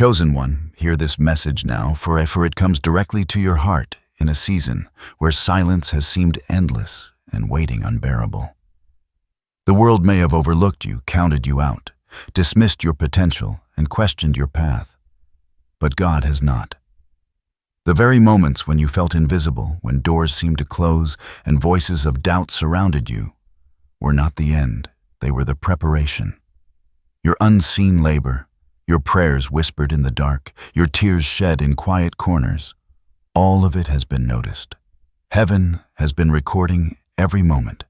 Chosen one, hear this message now, for it comes directly to your heart in a season where silence has seemed endless and waiting unbearable. The world may have overlooked you, counted you out, dismissed your potential, and questioned your path. But God has not. The very moments when you felt invisible, when doors seemed to close and voices of doubt surrounded you, were not the end, they were the preparation. Your unseen labor, your prayers whispered in the dark, your tears shed in quiet corners, all of it has been noticed. Heaven has been recording every moment,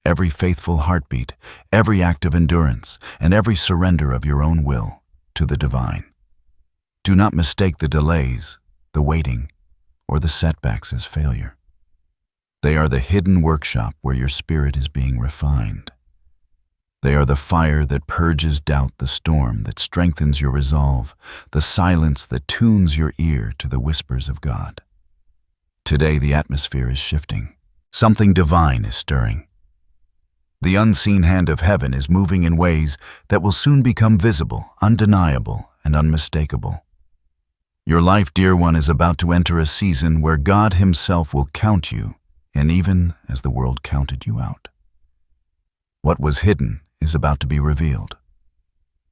every faithful heartbeat, every act of endurance, and every surrender of your own will to the divine. Do not mistake the delays, the waiting, or the setbacks as failure. They are the hidden workshop where your spirit is being refined. They are the fire that purges doubt, the storm that strengthens your resolve, the silence that tunes your ear to the whispers of God. Today the atmosphere is shifting. Something divine is stirring. The unseen hand of heaven is moving in ways that will soon become visible, undeniable, and unmistakable. Your life, dear one, is about to enter a season where God Himself will count you, and even as the world counted you out. What was hidden is about to be revealed.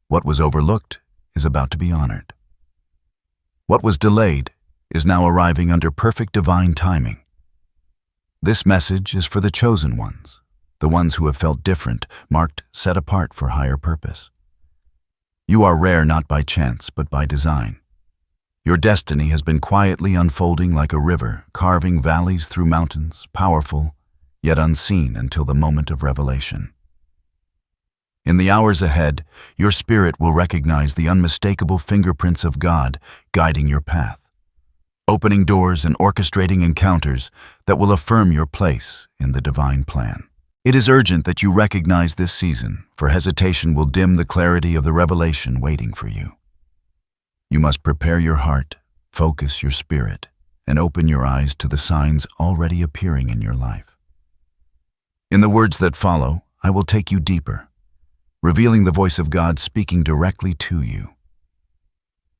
What was overlooked is about to be honored. What was delayed is now arriving under perfect divine timing. This message is for the chosen ones, the ones who have felt different, marked, set apart for higher purpose. You are rare not by chance, but by design. Your destiny has been quietly unfolding like a river, carving valleys through mountains, powerful, yet unseen until the moment of revelation. In the hours ahead, your spirit will recognize the unmistakable fingerprints of God guiding your path, opening doors and orchestrating encounters that will affirm your place in the divine plan. It is urgent that you recognize this season, for hesitation will dim the clarity of the revelation waiting for you. You must prepare your heart, focus your spirit, and open your eyes to the signs already appearing in your life. In the words that follow, I will take you deeper, revealing the voice of God speaking directly to you.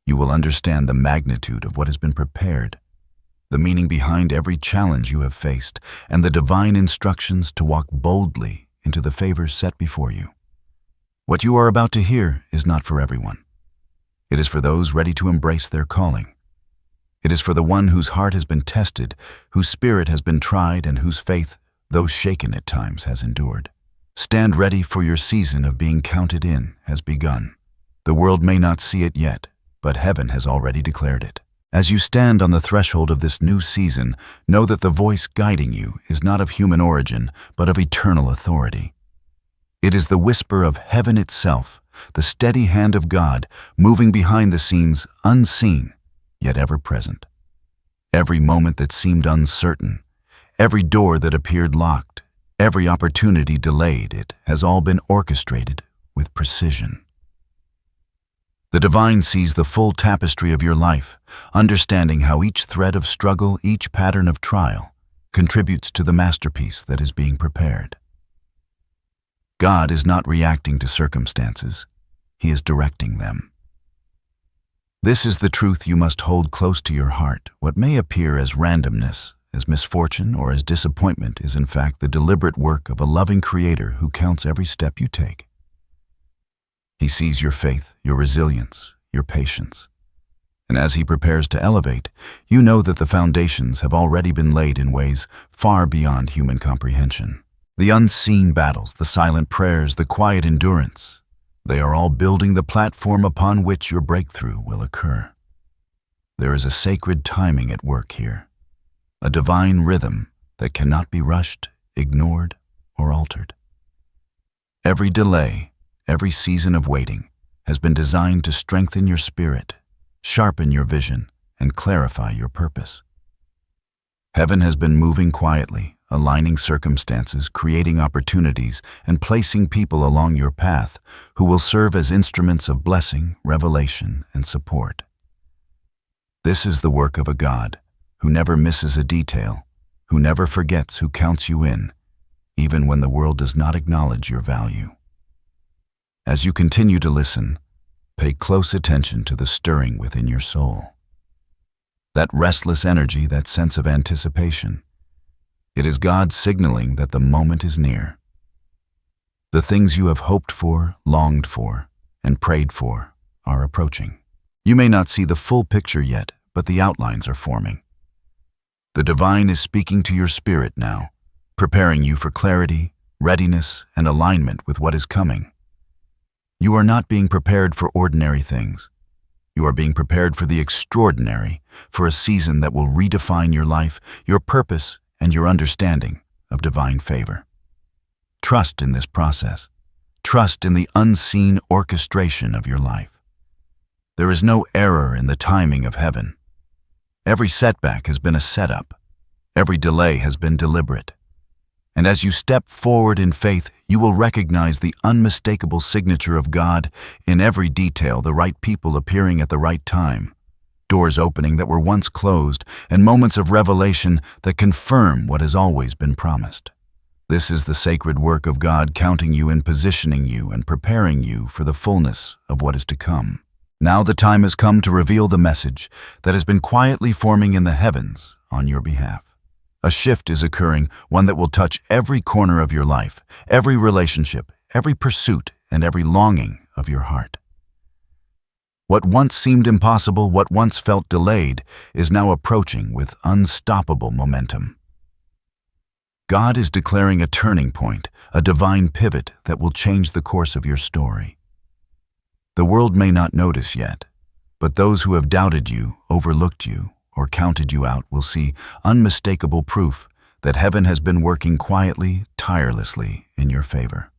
You will understand the magnitude of what has been prepared, the meaning behind every challenge you have faced, and the divine instructions to walk boldly into the favors set before you. What you are about to hear is not for everyone. It is for those ready to embrace their calling. It is for the one whose heart has been tested, whose spirit has been tried, and whose faith, though shaken at times, has endured. Stand ready, for your season of being counted in has begun. The world may not see it yet, but heaven has already declared it. As you stand on the threshold of this new season, know that the voice guiding you is not of human origin, but of eternal authority. It is the whisper of heaven itself, the steady hand of God, moving behind the scenes, unseen, yet ever present. Every moment that seemed uncertain, every door that appeared locked, every opportunity delayed, it has all been orchestrated with precision. The divine sees the full tapestry of your life, understanding how each thread of struggle, each pattern of trial, contributes to the masterpiece that is being prepared. God is not reacting to circumstances, He is directing them. This is the truth you must hold close to your heart. What may appear as randomness, as misfortune, or as disappointment is in fact the deliberate work of a loving Creator who counts every step you take. He sees your faith, your resilience, your patience. And as He prepares to elevate, you know that the foundations have already been laid in ways far beyond human comprehension. The unseen battles, the silent prayers, the quiet endurance, they are all building the platform upon which your breakthrough will occur. There is a sacred timing at work here, a divine rhythm that cannot be rushed, ignored, or altered. Every delay, every season of waiting has been designed to strengthen your spirit, sharpen your vision, and clarify your purpose. Heaven has been moving quietly, aligning circumstances, creating opportunities, and placing people along your path who will serve as instruments of blessing, revelation, and support. This is the work of a God who never misses a detail, who never forgets who counts you in, even when the world does not acknowledge your value. As you continue to listen, pay close attention to the stirring within your soul. That restless energy, that sense of anticipation. It is God signaling that the moment is near. The things you have hoped for, longed for, and prayed for are approaching. You may not see the full picture yet, but the outlines are forming. The divine is speaking to your spirit now, preparing you for clarity, readiness, and alignment with what is coming. You are not being prepared for ordinary things. You are being prepared for the extraordinary, for a season that will redefine your life, your purpose, and your understanding of divine favor. Trust in this process. Trust in the unseen orchestration of your life. There is no error in the timing of heaven. Every setback has been a setup. Every delay has been deliberate. And as you step forward in faith, you will recognize the unmistakable signature of God in every detail, the right people appearing at the right time, doors opening that were once closed, and moments of revelation that confirm what has always been promised. This is the sacred work of God counting you and positioning you and preparing you for the fullness of what is to come. Now the time has come to reveal the message that has been quietly forming in the heavens on your behalf. A shift is occurring, one that will touch every corner of your life, every relationship, every pursuit, and every longing of your heart. What once seemed impossible, what once felt delayed, is now approaching with unstoppable momentum. God is declaring a turning point, a divine pivot that will change the course of your story. The world may not notice yet, but those who have doubted you, overlooked you, or counted you out will see unmistakable proof that heaven has been working quietly, tirelessly in your favor.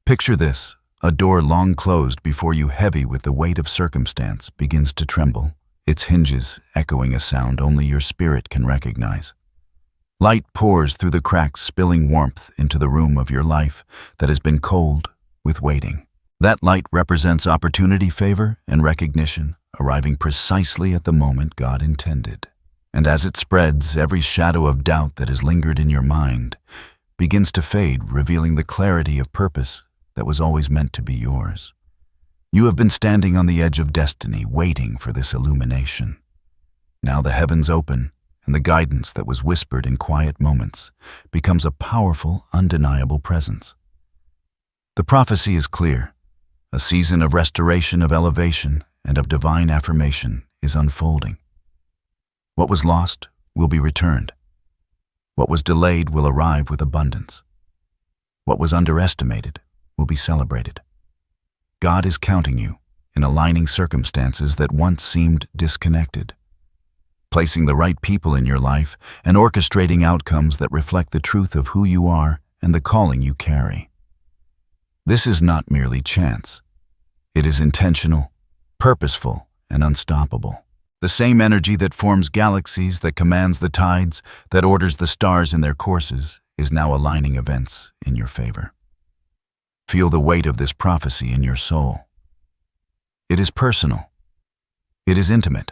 Picture this: a door long closed before you, heavy with the weight of circumstance, begins to tremble, its hinges echoing a sound only your spirit can recognize. Light pours through the cracks, spilling warmth into the room of your life that has been cold with waiting. That light represents opportunity, favor, and recognition, arriving precisely at the moment God intended. And as it spreads, every shadow of doubt that has lingered in your mind begins to fade, revealing the clarity of purpose that was always meant to be yours. You have been standing on the edge of destiny, waiting for this illumination. Now the heavens open, and the guidance that was whispered in quiet moments becomes a powerful, undeniable presence. The prophecy is clear. A season of restoration, of elevation, and of divine affirmation is unfolding. What was lost will be returned. What was delayed will arrive with abundance. What was underestimated will be celebrated. God is counting you in aligning circumstances that once seemed disconnected, placing the right people in your life and orchestrating outcomes that reflect the truth of who you are and the calling you carry. This is not merely chance. It is intentional, purposeful, and unstoppable. The same energy that forms galaxies, that commands the tides, that orders the stars in their courses, is now aligning events in your favor. Feel the weight of this prophecy in your soul. It is personal. It is intimate.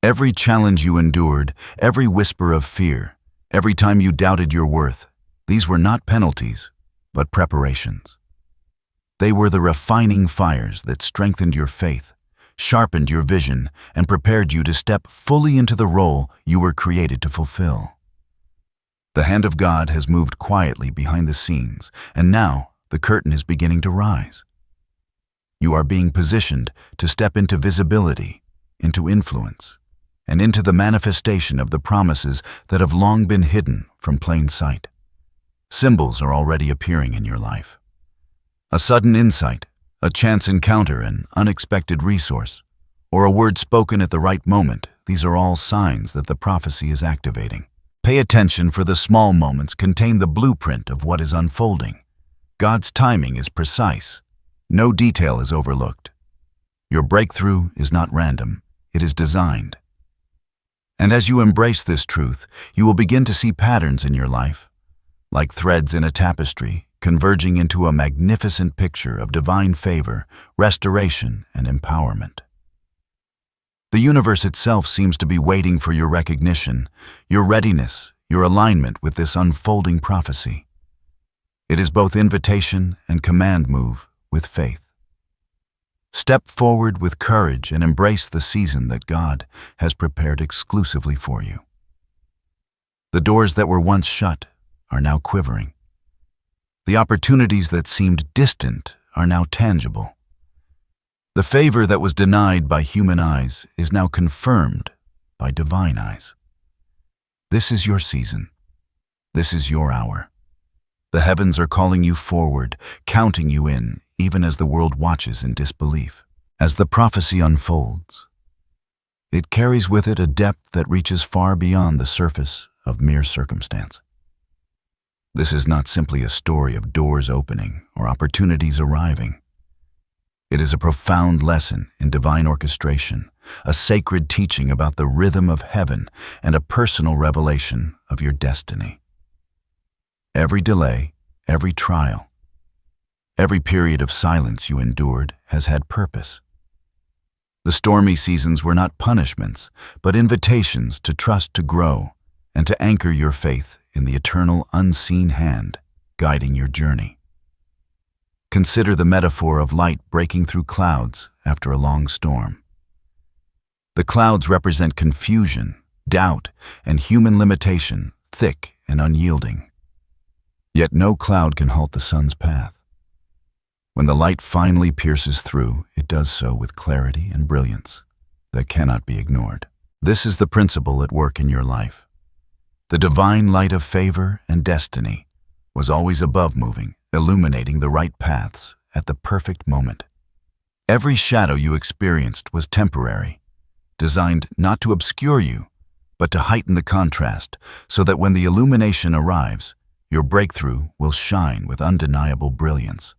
Every challenge you endured, every whisper of fear, every time you doubted your worth, these were not penalties, but preparations. They were the refining fires that strengthened your faith, sharpened your vision, and prepared you to step fully into the role you were created to fulfill. The hand of God has moved quietly behind the scenes, and now the curtain is beginning to rise. You are being positioned to step into visibility, into influence, and into the manifestation of the promises that have long been hidden from plain sight. Symbols are already appearing in your life. A sudden insight, a chance encounter, an unexpected resource, or a word spoken at the right moment, these are all signs that the prophecy is activating. Pay attention, for the small moments contain the blueprint of what is unfolding. God's timing is precise. No detail is overlooked. Your breakthrough is not random, it is designed. And as you embrace this truth, you will begin to see patterns in your life, like threads in a tapestry, converging into a magnificent picture of divine favor, restoration, and empowerment. The universe itself seems to be waiting for your recognition, your readiness, your alignment with this unfolding prophecy. It is both invitation and command. Move with faith. Step forward with courage and embrace the season that God has prepared exclusively for you. The doors that were once shut are now quivering. The opportunities that seemed distant are now tangible. The favor that was denied by human eyes is now confirmed by divine eyes. This is your season. This is your hour. The heavens are calling you forward, counting you in, even as the world watches in disbelief. As the prophecy unfolds, it carries with it a depth that reaches far beyond the surface of mere circumstance. This is not simply a story of doors opening or opportunities arriving. It is a profound lesson in divine orchestration, a sacred teaching about the rhythm of heaven, and a personal revelation of your destiny. Every delay, every trial, every period of silence you endured has had purpose. The stormy seasons were not punishments, but invitations to trust, to grow, and to anchor your faith in the eternal unseen hand guiding your journey. Consider the metaphor of light breaking through clouds after a long storm. The clouds represent confusion, doubt, and human limitation, thick and unyielding. Yet no cloud can halt the sun's path. When the light finally pierces through, it does so with clarity and brilliance that cannot be ignored. This is the principle at work in your life. The divine light of favor and destiny was always above moving, illuminating the right paths at the perfect moment. Every shadow you experienced was temporary, designed not to obscure you, but to heighten the contrast so that when the illumination arrives, your breakthrough will shine with undeniable brilliance.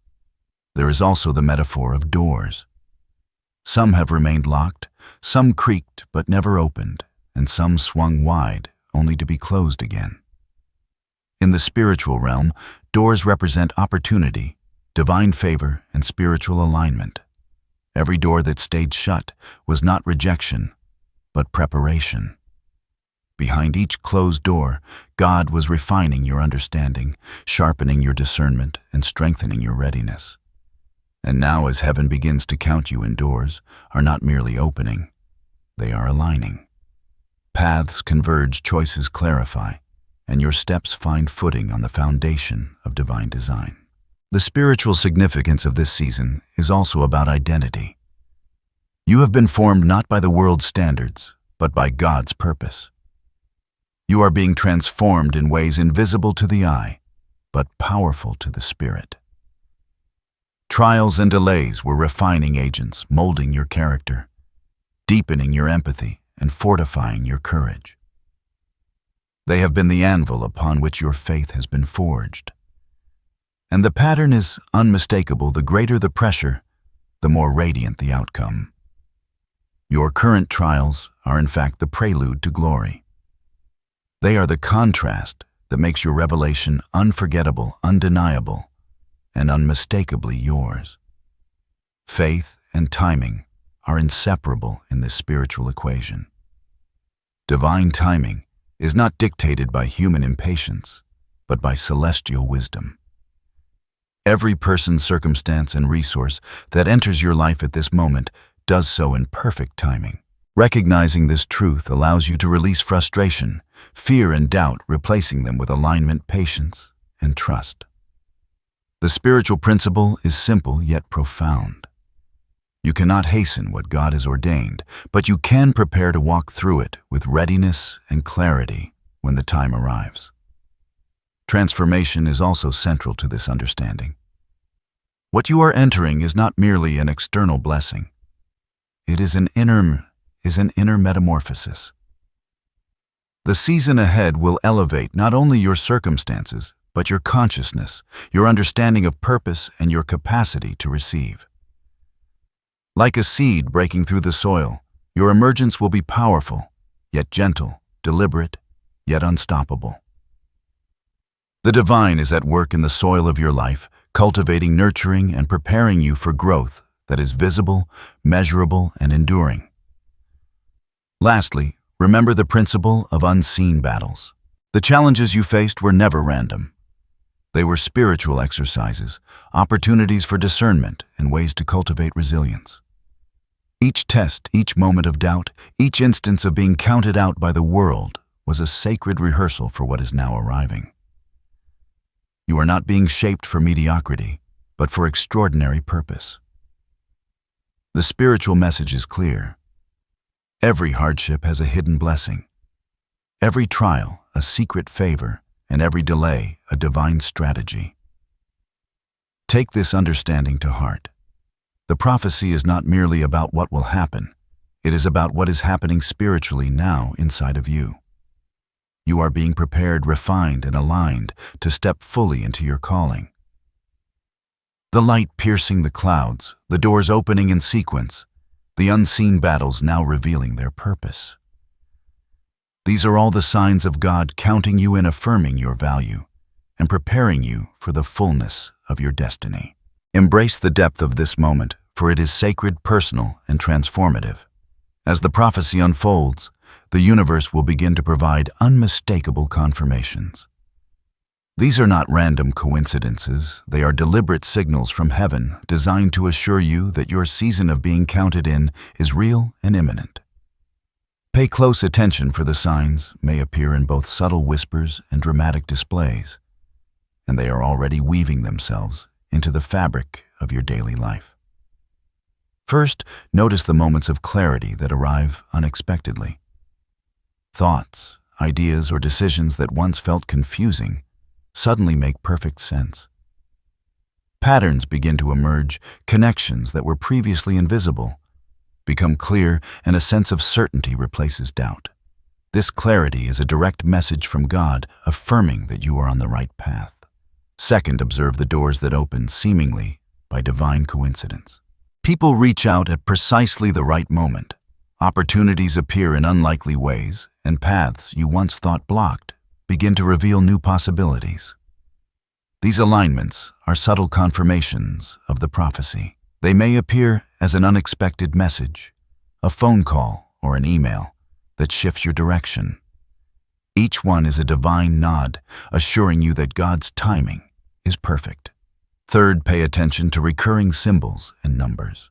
There is also the metaphor of doors. Some have remained locked, some creaked but never opened, and some swung wide only to be closed again. In the spiritual realm, doors represent opportunity, divine favor, and spiritual alignment. Every door that stayed shut was not rejection, but preparation. Behind each closed door, God was refining your understanding, sharpening your discernment, and strengthening your readiness. And now, as heaven begins to count you in, doors are not merely opening, they are aligning. Paths converge, choices clarify, and your steps find footing on the foundation of divine design. The spiritual significance of this season is also about identity. You have been formed not by the world's standards, but by God's purpose. You are being transformed in ways invisible to the eye, but powerful to the spirit. Trials and delays were refining agents, molding your character, deepening your empathy, and fortifying your courage. They have been the anvil upon which your faith has been forged. And the pattern is unmistakable. The greater the pressure, the more radiant the outcome. Your current trials are in fact the prelude to glory. They are the contrast that makes your revelation unforgettable, undeniable, and unmistakably yours. Faith and timing are inseparable in this spiritual equation. Divine timing is not dictated by human impatience, but by celestial wisdom. Every person, circumstance, and resource that enters your life at this moment does so in perfect timing. Recognizing this truth allows you to release frustration, fear, and doubt, replacing them with alignment, patience, and trust. The spiritual principle is simple yet profound. You cannot hasten what God has ordained, but you can prepare to walk through it with readiness and clarity when the time arrives. Transformation is also central to this understanding. What you are entering is not merely an external blessing. It is an inner metamorphosis. The season ahead will elevate not only your circumstances, but your consciousness, your understanding of purpose, and your capacity to receive. Like a seed breaking through the soil, your emergence will be powerful, yet gentle, deliberate, yet unstoppable. The divine is at work in the soil of your life, cultivating, nurturing, and preparing you for growth that is visible, measurable, and enduring. Lastly, remember the principle of unseen battles. The challenges you faced were never random. They were spiritual exercises, opportunities for discernment, and ways to cultivate resilience. Each test, each moment of doubt, each instance of being counted out by the world was a sacred rehearsal for what is now arriving. You are not being shaped for mediocrity, but for extraordinary purpose. The spiritual message is clear. Every hardship has a hidden blessing. Every trial, a secret favor, and every delay, a divine strategy. Take this understanding to heart. The prophecy is not merely about what will happen. It is about what is happening spiritually now inside of you. You are being prepared, refined, and aligned to step fully into your calling. The light piercing the clouds, the doors opening in sequence, the unseen battles now revealing their purpose. These are all the signs of God counting you in, affirming your value, and preparing you for the fullness of your destiny. Embrace the depth of this moment, for it is sacred, personal, and transformative. As the prophecy unfolds, the universe will begin to provide unmistakable confirmations. These are not random coincidences. They are deliberate signals from heaven designed to assure you that your season of being counted in is real and imminent. Pay close attention, for the signs may appear in both subtle whispers and dramatic displays, and they are already weaving themselves into the fabric of your daily life. First, notice the moments of clarity that arrive unexpectedly. Thoughts, ideas, or decisions that once felt confusing suddenly make perfect sense. Patterns begin to emerge, connections that were previously invisible become clear, and a sense of certainty replaces doubt. This clarity is a direct message from God, affirming that you are on the right path. Second, observe the doors that open seemingly by divine coincidence. People reach out at precisely the right moment. Opportunities appear in unlikely ways, and paths you once thought blocked begin to reveal new possibilities. These alignments are subtle confirmations of the prophecy. They may appear as an unexpected message, a phone call, or an email that shifts your direction. Each one is a divine nod, assuring you that God's timing is perfect. Third, pay attention to recurring symbols and numbers.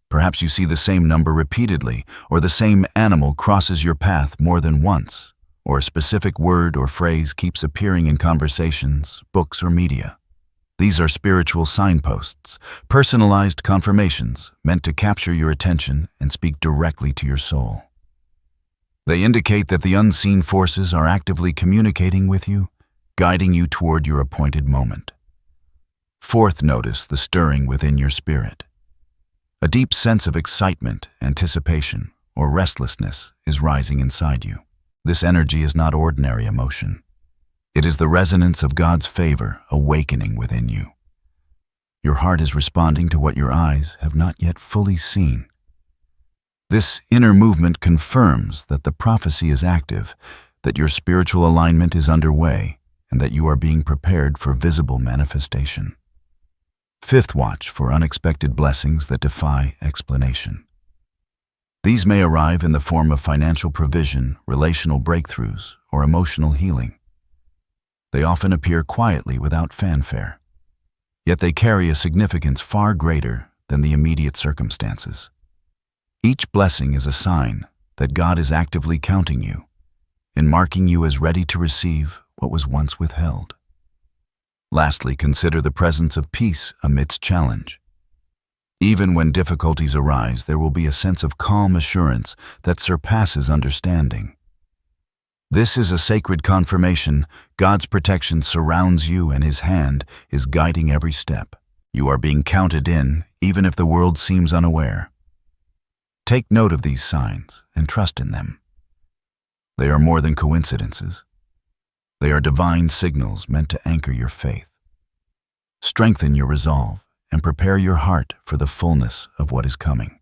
Perhaps you see the same number repeatedly, or the same animal crosses your path more than once, or a specific word or phrase keeps appearing in conversations, books, or media. These are spiritual signposts, personalized confirmations meant to capture your attention and speak directly to your soul. They indicate that the unseen forces are actively communicating with you, guiding you toward your appointed moment. Fourth, notice the stirring within your spirit. A deep sense of excitement, anticipation, or restlessness is rising inside you. This energy is not ordinary emotion. It is the resonance of God's favor awakening within you. Your heart is responding to what your eyes have not yet fully seen. This inner movement confirms that the prophecy is active, that your spiritual alignment is underway, and that you are being prepared for visible manifestation. Fifth, watch for unexpected blessings that defy explanation. These may arrive in the form of financial provision, relational breakthroughs, or emotional healing. They often appear quietly without fanfare, yet they carry a significance far greater than the immediate circumstances. Each blessing is a sign that God is actively counting you and marking you as ready to receive what was once withheld. Lastly, consider the presence of peace amidst challenge. Even when difficulties arise, there will be a sense of calm assurance that surpasses understanding. This is a sacred confirmation. God's protection surrounds you, and His hand is guiding every step. You are being counted in, even if the world seems unaware. Take note of these signs and trust in them. They are more than coincidences. They are divine signals meant to anchor your faith, strengthen your resolve, and prepare your heart for the fullness of what is coming.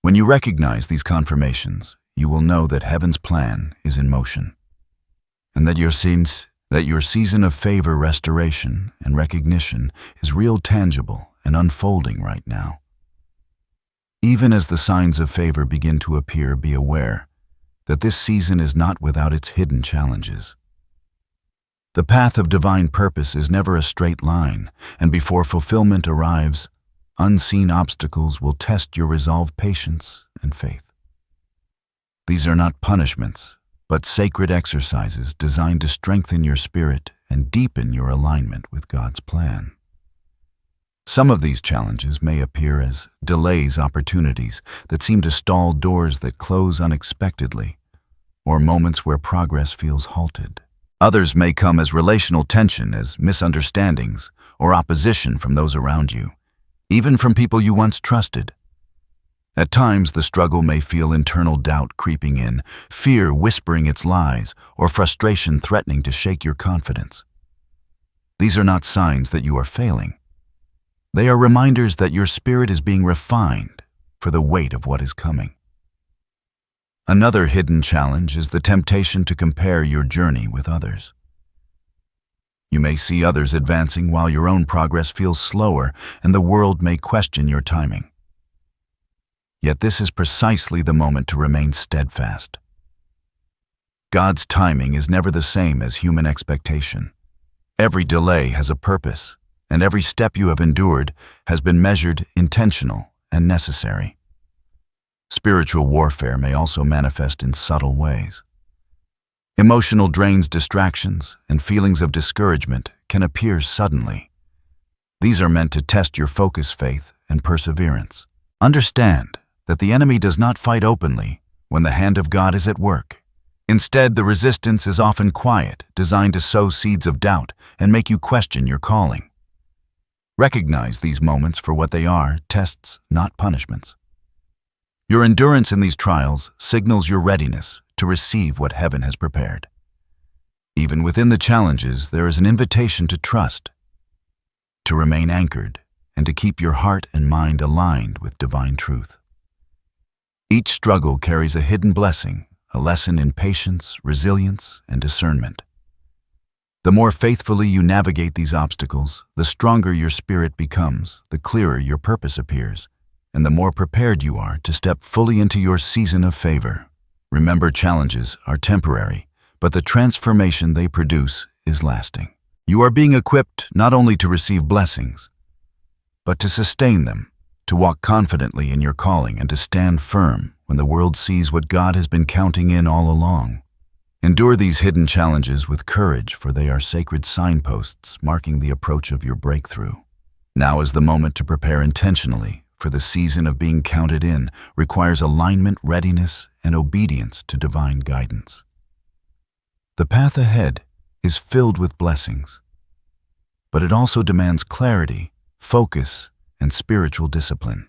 When you recognize these confirmations, you will know that heaven's plan is in motion, and that your season of favor, restoration, and recognition is real, tangible, and unfolding right now. Even as the signs of favor begin to appear, be aware that this season is not without its hidden challenges. The path of divine purpose is never a straight line, and before fulfillment arrives, unseen obstacles will test your resolve, patience, and faith. These are not punishments, but sacred exercises designed to strengthen your spirit and deepen your alignment with God's plan. Some of these challenges may appear as delays, opportunities that seem to stall, doors that close unexpectedly, or moments where progress feels halted. Others may come as relational tension, as misunderstandings or opposition from those around you, even from people you once trusted. At times, the struggle may feel internal doubt creeping in, fear whispering its lies, or frustration threatening to shake your confidence. These are not signs that you are failing. They are reminders that your spirit is being refined for the weight of what is coming. Another hidden challenge is the temptation to compare your journey with others. You may see others advancing while your own progress feels slower, and the world may question your timing. Yet this is precisely the moment to remain steadfast. God's timing is never the same as human expectation. Every delay has a purpose, and every step you have endured has been measured, intentional, and necessary. Spiritual warfare may also manifest in subtle ways. Emotional drains, distractions, and feelings of discouragement can appear suddenly. These are meant to test your focus, faith, and perseverance. Understand that the enemy does not fight openly when the hand of God is at work. Instead, the resistance is often quiet, designed to sow seeds of doubt and make you question your calling. Recognize these moments for what they are, tests, not punishments. Your endurance in these trials signals your readiness to receive what heaven has prepared. Even within the challenges, there is an invitation to trust, to remain anchored, and to keep your heart and mind aligned with divine truth. Each struggle carries a hidden blessing, a lesson in patience, resilience, and discernment. The more faithfully you navigate these obstacles, the stronger your spirit becomes, the clearer your purpose appears, and the more prepared you are to step fully into your season of favor. Remember, challenges are temporary, but the transformation they produce is lasting. You are being equipped not only to receive blessings, but to sustain them, to walk confidently in your calling, and to stand firm when the world sees what God has been counting in all along. Endure these hidden challenges with courage, for they are sacred signposts marking the approach of your breakthrough. Now is the moment to prepare intentionally, for the season of being counted in requires alignment, readiness, and obedience to divine guidance. The path ahead is filled with blessings, but it also demands clarity, focus, and spiritual discipline.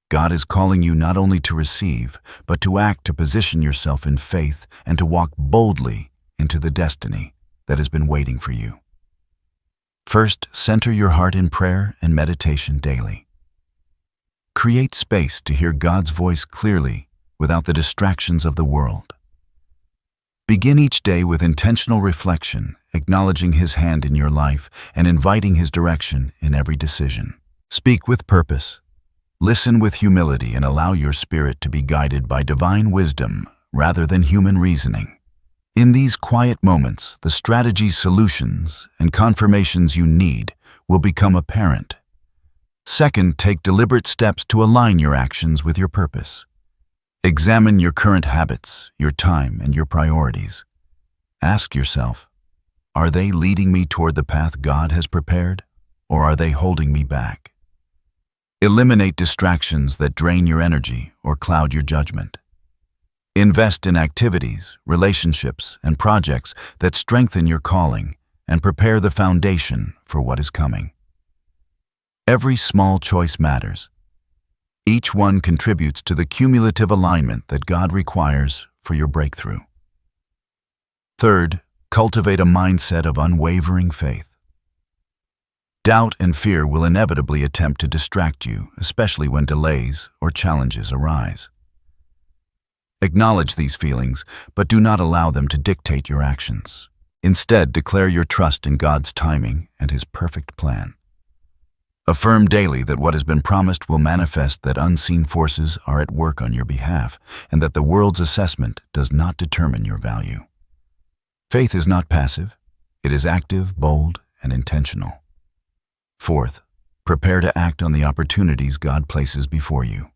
God is calling you not only to receive, but to act, to position yourself in faith, and to walk boldly into the destiny that has been waiting for you. First, center your heart in prayer and meditation daily. Create space to hear God's voice clearly without the distractions of the world. Begin each day with intentional reflection, acknowledging His hand in your life and inviting His direction in every decision. Speak with purpose. Listen with humility and allow your spirit to be guided by divine wisdom rather than human reasoning. In these quiet moments, the strategies, solutions, and confirmations you need will become apparent. Second, take deliberate steps to align your actions with your purpose. Examine your current habits, your time, and your priorities. Ask yourself, are they leading me toward the path God has prepared, or are they holding me back? Eliminate distractions that drain your energy or cloud your judgment. Invest in activities, relationships, and projects that strengthen your calling and prepare the foundation for what is coming. Every small choice matters. Each one contributes to the cumulative alignment that God requires for your breakthrough. Third, cultivate a mindset of unwavering faith. Doubt and fear will inevitably attempt to distract you, especially when delays or challenges arise. Acknowledge these feelings, but do not allow them to dictate your actions. Instead, declare your trust in God's timing and His perfect plan. Affirm daily that what has been promised will manifest, that unseen forces are at work on your behalf, and that the world's assessment does not determine your value. Faith is not passive. It is active, bold, and intentional. Fourth, Prepare to act on the opportunities God places before you.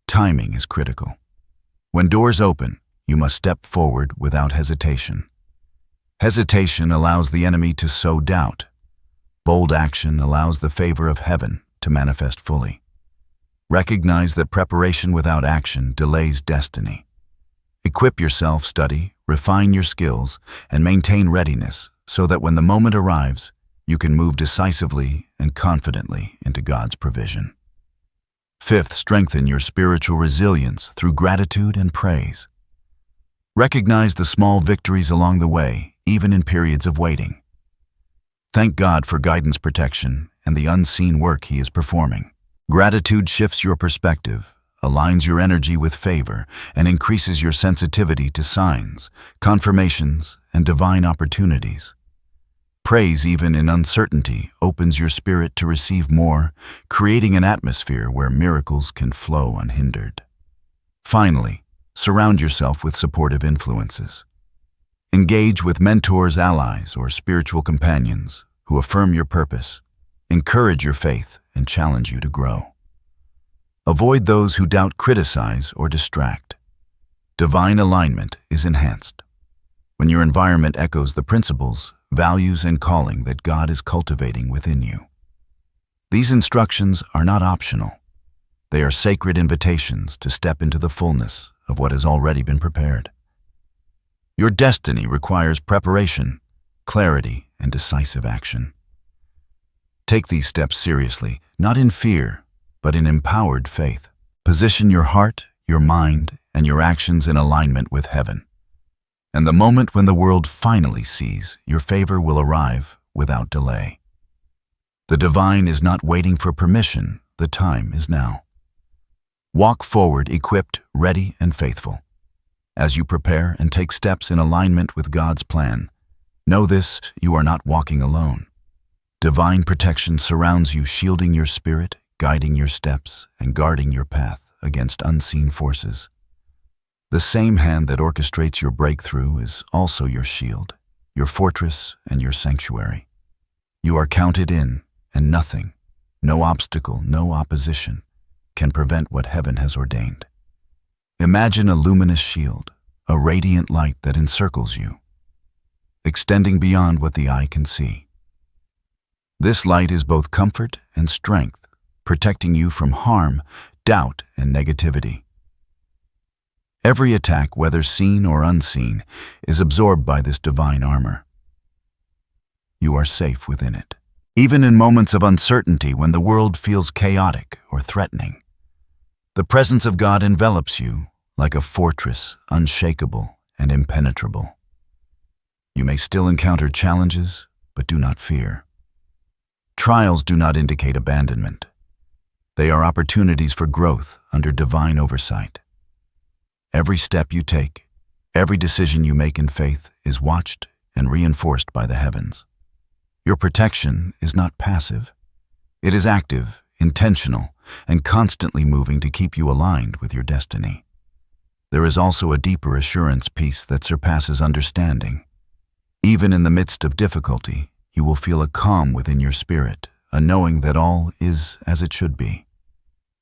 Timing is critical. When doors open, you must step forward without hesitation. Hesitation allows the enemy to sow doubt. Bold action allows the favor of heaven to manifest fully. Recognize that preparation without action delays destiny. Equip yourself, study, refine your skills, and maintain readiness so that when the moment arrives, you can move decisively and confidently into God's provision. Fifth, strengthen your spiritual resilience through gratitude and praise. Recognize the small victories along the way, even in periods of waiting. Thank God for guidance, protection, and the unseen work He is performing. Gratitude shifts your perspective, aligns your energy with favor, and increases your sensitivity to signs, confirmations, and divine opportunities. Praise, even in uncertainty, opens your spirit to receive more, creating an atmosphere where miracles can flow unhindered. Finally, surround yourself with supportive influences. Engage with mentors, allies, or spiritual companions who affirm your purpose, encourage your faith, and challenge you to grow. Avoid those who doubt, criticize, or distract. Divine alignment is enhanced when your environment echoes the principles, values, and calling that God is cultivating within you. These instructions are not optional. They are sacred invitations to step into the fullness of what has already been prepared. Your destiny requires preparation, clarity, and decisive action. Take these steps seriously, not in fear, but in empowered faith. Position your heart, your mind, and your actions in alignment with heaven. And the moment when the world finally sees, your favor will arrive without delay. The divine is not waiting for permission, the time is now. Walk forward equipped, ready, and faithful. As you prepare and take steps in alignment with God's plan, know this: you are not walking alone. Divine protection surrounds you, shielding your spirit, guiding your steps, and guarding your path against unseen forces. The same hand that orchestrates your breakthrough is also your shield, your fortress, and your sanctuary. You are counted in, and nothing, no obstacle, no opposition, can prevent what heaven has ordained. Imagine a luminous shield, a radiant light that encircles you, extending beyond what the eye can see. This light is both comfort and strength, protecting you from harm, doubt, and negativity. Every attack, whether seen or unseen, is absorbed by this divine armor. You are safe within it. Even in moments of uncertainty, when the world feels chaotic or threatening, the presence of God envelops you like a fortress, unshakable and impenetrable. You may still encounter challenges, but do not fear. Trials do not indicate abandonment. They are opportunities for growth under divine oversight. Every step you take, every decision you make in faith is watched and reinforced by the heavens. Your protection is not passive. It is active, intentional, and constantly moving to keep you aligned with your destiny. There is also a deeper assurance, peace that surpasses understanding. Even in the midst of difficulty, you will feel a calm within your spirit, a knowing that all is as it should be.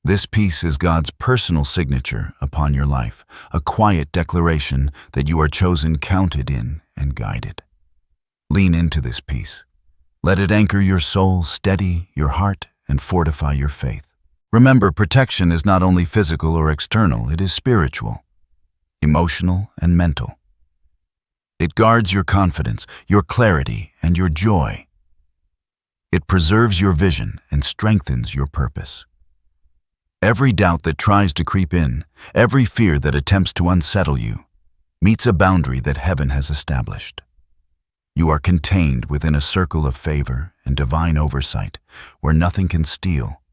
This peace is God's personal signature upon your life, a quiet declaration that you are chosen, counted in, and guided. Lean into this peace. Let it anchor your soul, steady your heart, and fortify your faith. Remember, protection is not only physical or external, it is spiritual, emotional, and mental. It guards your confidence, your clarity, and your joy. It preserves your vision and strengthens your purpose. Every doubt that tries to creep in, every fear that attempts to unsettle you, meets a boundary that heaven has established. You are contained within a circle of favor and divine oversight, where nothing can steal,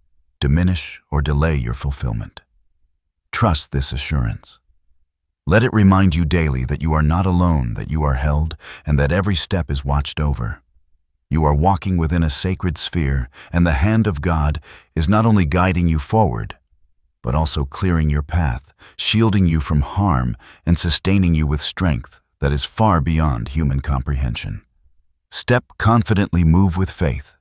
diminish, or delay your fulfillment. Trust this assurance. Let it remind you daily that you are not alone, that you are held, and that every step is watched over. You are walking within a sacred sphere, and the hand of God is not only guiding you forward, but also clearing your path, shielding you from harm, and sustaining you with strength that is far beyond human comprehension. Step confidently, move with faith,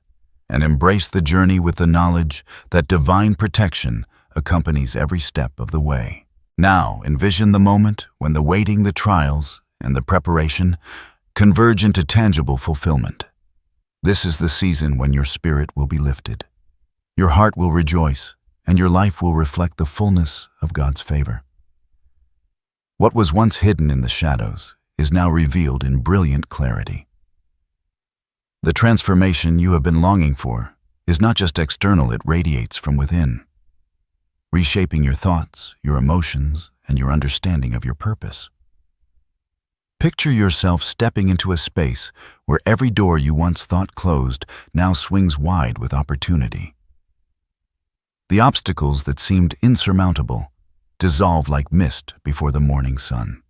and embrace the journey with the knowledge that divine protection accompanies every step of the way. Now, envision the moment when the waiting, the trials, and the preparation converge into tangible fulfillment. This is the season when your spirit will be lifted, your heart will rejoice, and your life will reflect the fullness of God's favor. What was once hidden in the shadows is now revealed in brilliant clarity. The transformation you have been longing for is not just external, it radiates from within, reshaping your thoughts, your emotions, and your understanding of your purpose. Picture yourself stepping into a space where every door you once thought closed now swings wide with opportunity. The obstacles that seemed insurmountable dissolve like mist before the morning sun.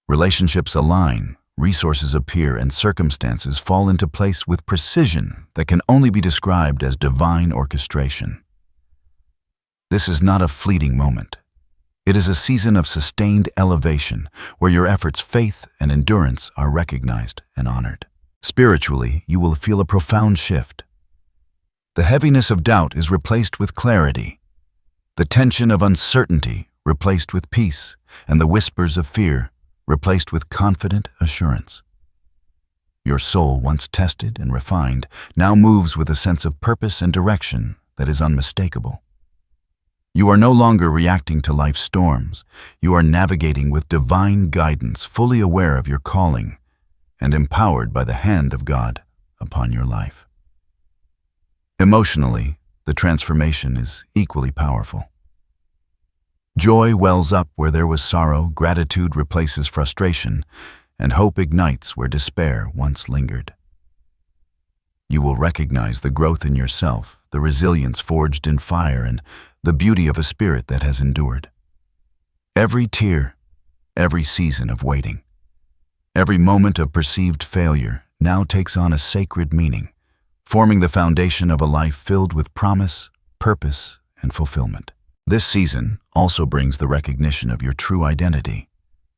Relationships align, resources appear, and circumstances fall into place with precision that can only be described as divine orchestration. This is not a fleeting moment. It is a season of sustained elevation where your efforts, faith, and endurance are recognized and honored. Spiritually, you will feel a profound shift. The heaviness of doubt is replaced with clarity, the tension of uncertainty replaced with peace, and the whispers of fear replaced with confident assurance. Your soul, once tested and refined, now moves with a sense of purpose and direction that is unmistakable. You are no longer reacting to life's storms. You are navigating with divine guidance, fully aware of your calling and empowered by the hand of God upon your life. Emotionally, the transformation is equally powerful. Joy wells up where there was sorrow, gratitude replaces frustration, and hope ignites where despair once lingered. You will recognize the growth in yourself, the resilience forged in fire, and the beauty of a spirit that has endured. Every tear, every season of waiting, every moment of perceived failure now takes on a sacred meaning, forming the foundation of a life filled with promise, purpose, and fulfillment. This season also brings the recognition of your true identity,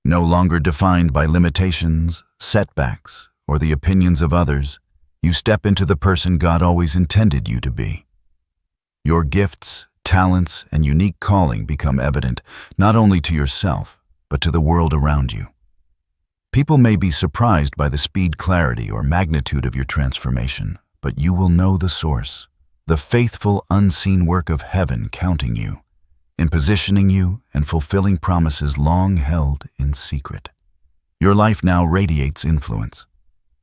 no longer defined by limitations, setbacks, or the opinions of others. You step into the person God always intended you to be. Your gifts, talents, and unique calling become evident not only to yourself, but to the world around you. People may be surprised by the speed, clarity, or magnitude of your transformation, but you will know the source, the faithful, unseen work of heaven counting you, in positioning you and fulfilling promises long held in secret. Your life now radiates influence.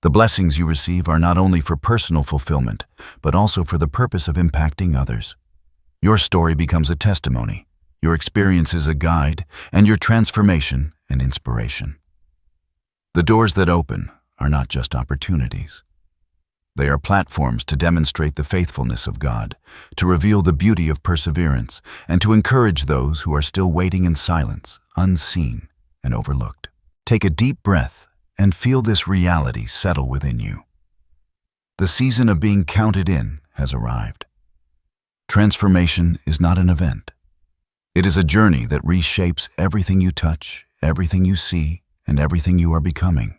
The blessings you receive are not only for personal fulfillment, but also for the purpose of impacting others. Your story becomes a testimony, your experience is a guide, and your transformation an inspiration. The doors that open are not just opportunities. They are platforms to demonstrate the faithfulness of God, to reveal the beauty of perseverance, and to encourage those who are still waiting in silence, unseen and overlooked. Take a deep breath and feel this reality settle within you. The season of being counted in has arrived. Transformation is not an event. It is a journey that reshapes everything you touch, everything you see, and everything you are becoming.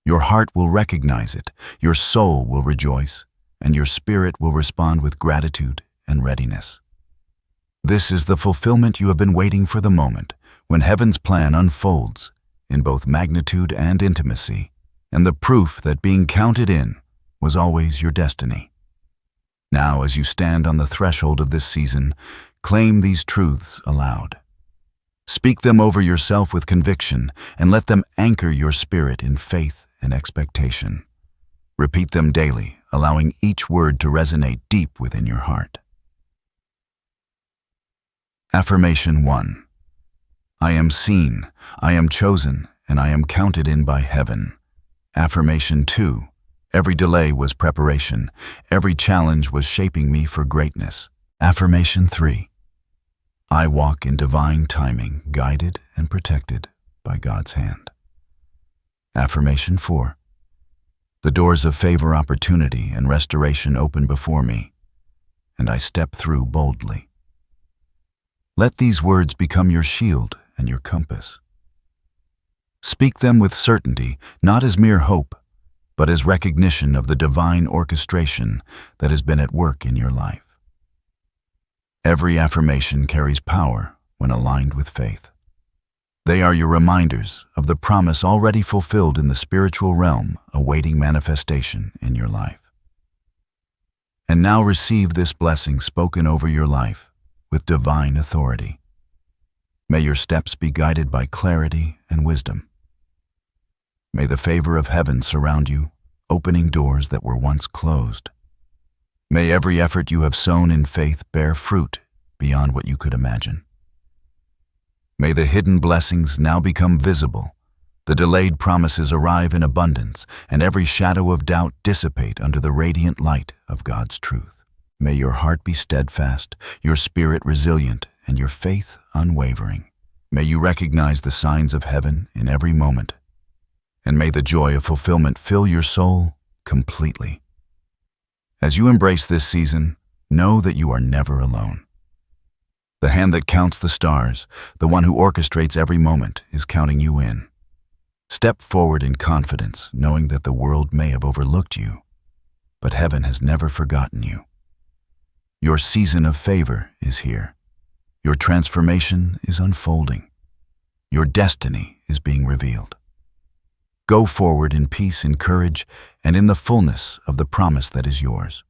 Your heart will recognize it, your soul will rejoice, and your spirit will respond with gratitude and readiness. This is the fulfillment you have been waiting for, the moment when heaven's plan unfolds in both magnitude and intimacy, and the proof that being counted in was always your destiny. Now, as you stand on the threshold of this season, claim these truths aloud. Speak them over yourself with conviction, and let them anchor your spirit in faith and expectation. Repeat them daily, allowing each word to resonate deep within your heart. Affirmation 1. I am seen, I am chosen, and I am counted in by heaven. Affirmation 2. Every delay was preparation. Every challenge was shaping me for greatness. Affirmation 3. I walk in divine timing, guided and protected by God's hand. Affirmation 4. The doors of favor, opportunity, and restoration open before me, and I step through boldly. Let these words become your shield and your compass. Speak them with certainty, not as mere hope, but as recognition of the divine orchestration that has been at work in your life. Every affirmation carries power when aligned with faith. They are your reminders of the promise already fulfilled in the spiritual realm, awaiting manifestation in your life. And now receive this blessing spoken over your life with divine authority. May your steps be guided by clarity and wisdom. May the favor of heaven surround you, opening doors that were once closed. May every effort you have sown in faith bear fruit beyond what you could imagine. May the hidden blessings now become visible, the delayed promises arrive in abundance, and every shadow of doubt dissipate under the radiant light of God's truth. May your heart be steadfast, your spirit resilient, and your faith unwavering. May you recognize the signs of heaven in every moment, and may the joy of fulfillment fill your soul completely. As you embrace this season, know that you are never alone. The hand that counts the stars, the one who orchestrates every moment, is counting you in. Step forward in confidence, knowing that the world may have overlooked you, but heaven has never forgotten you. Your season of favor is here. Your transformation is unfolding. Your destiny is being revealed. Go forward in peace and courage and in the fullness of the promise that is yours.